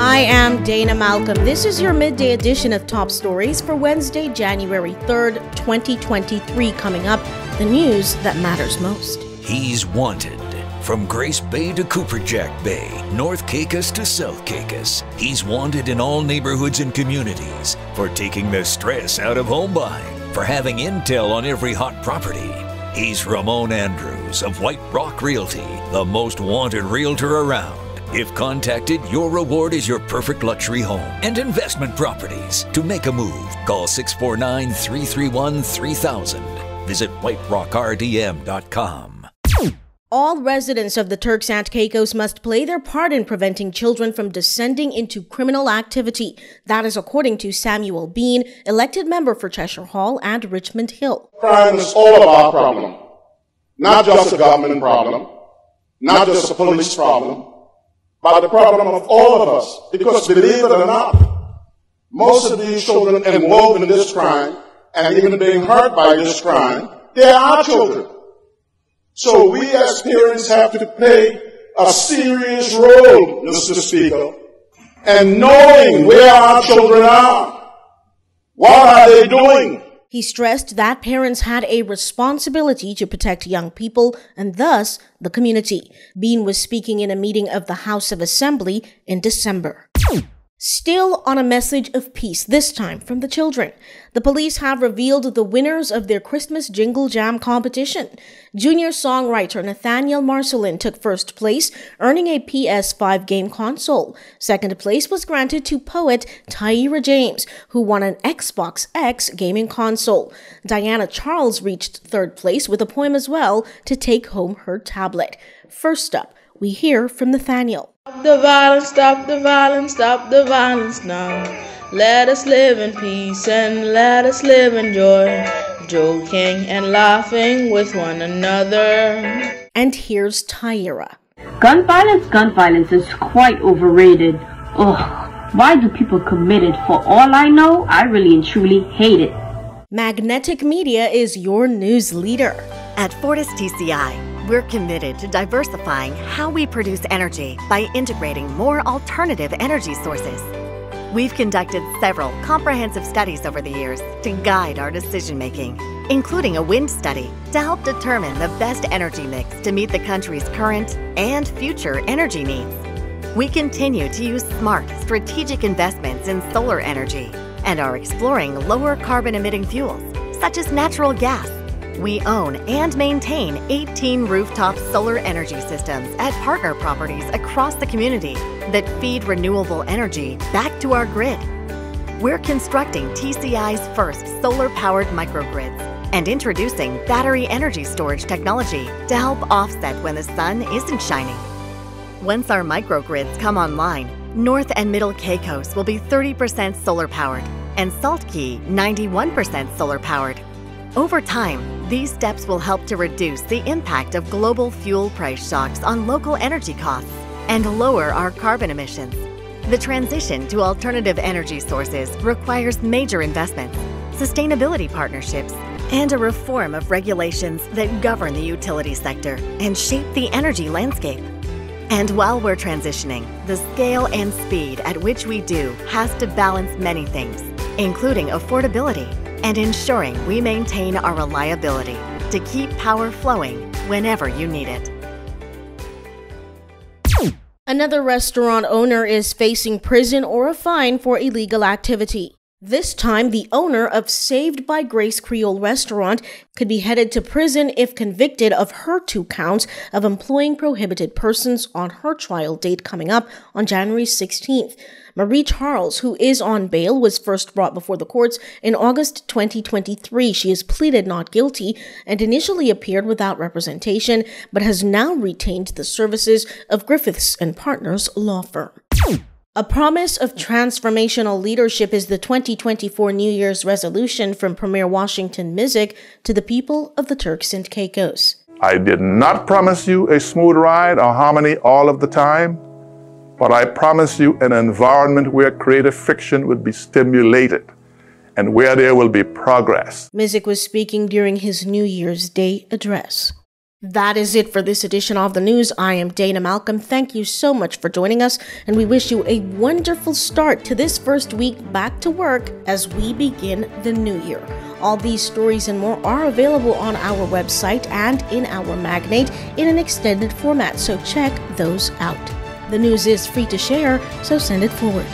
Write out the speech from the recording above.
I am Dana Malcolm. This is your midday edition of Top Stories for Wednesday, January 3rd, 2023. Coming up, the news that matters most. He's wanted. From Grace Bay to Cooperjack Bay, North Caicos to South Caicos, he's wanted in all neighborhoods and communities for taking the stress out of home buying, for having intel on every hot property. He's Ramon Andrews of White Rock Realty, the most wanted realtor around. If contacted, your reward is your perfect luxury home and investment properties. To make a move, call 649-331-3000. Visit whiterockrdm.com. All residents of the Turks and Caicos must play their part in preventing children from descending into criminal activity. That is according to Samuel Bean, elected member for Cheshire Hall and Richmond Hill. Crime is all of our problem, not just a government problem, not just a police problem, but the problem of all of us. Because believe it or not, most of these children involved in this crime and even being hurt by this crime, they are our children. So we as parents have to play a serious role, Mr. Speaker, in knowing where our children are. What are they doing? He stressed that parents had a responsibility to protect young people and thus the community. Bean was speaking in a meeting of the House of Assembly in December. Still on a message of peace, this time from the children. The police have revealed the winners of their Christmas Jingle Jam competition. Junior songwriter Nathaniel Marcelin took first place, earning a PS5 game console. Second place was granted to poet Tyra James, who won an Xbox X gaming console. Diana Charles reached third place with a poem as well to take home her tablet. First up, we hear from Nathaniel. Stop the violence, stop the violence, stop the violence now. Let us live in peace and let us live in joy, joking and laughing with one another. And here's Tyra. Gun violence is quite overrated. Ugh, why do people commit it? For all I know, I really and truly hate it. Magnetic Media is your news leader. At Fortis TCI, we're committed to diversifying how we produce energy by integrating more alternative energy sources. We've conducted several comprehensive studies over the years to guide our decision-making, including a wind study to help determine the best energy mix to meet the country's current and future energy needs. We continue to use smart, strategic investments in solar energy and are exploring lower carbon-emitting fuels, such as natural gas. We own and maintain 18 rooftop solar energy systems at partner properties across the community that feed renewable energy back to our grid. We're constructing TCI's first solar-powered microgrids and introducing battery energy storage technology to help offset when the sun isn't shining. Once our microgrids come online, North and Middle Caicos will be 30% solar-powered and Salt Key 91% solar-powered. Over time, these steps will help to reduce the impact of global fuel price shocks on local energy costs and lower our carbon emissions. The transition to alternative energy sources requires major investments, sustainability partnerships, and a reform of regulations that govern the utility sector and shape the energy landscape. And while we're transitioning, the scale and speed at which we do has to balance many things, including affordability, and ensuring we maintain our reliability to keep power flowing whenever you need it. Another restaurant owner is facing prison or a fine for illegal activity. This time, the owner of Saved by Grace Creole Restaurant could be headed to prison if convicted of her 2 counts of employing prohibited persons on her trial date coming up on January 16th. Marie Charles, who is on bail, was first brought before the courts in August 2023. She has pleaded not guilty and initially appeared without representation, but has now retained the services of Griffiths and Partners law firm. A promise of transformational leadership is the 2024 New Year's resolution from Premier Washington Mizik to the people of the Turks and Caicos. I did not promise you a smooth ride or harmony all of the time, but I promise you an environment where creative fiction would be stimulated and where there will be progress. Mizik was speaking during his New Year's Day address. That is it for this edition of the news. I am Dana Malcolm. Thank you so much for joining us, and we wish you a wonderful start to this first week back to work as we begin the new year. All these stories and more are available on our website and in our Magnate in an extended format, so check those out. The news is free to share, so send it forward.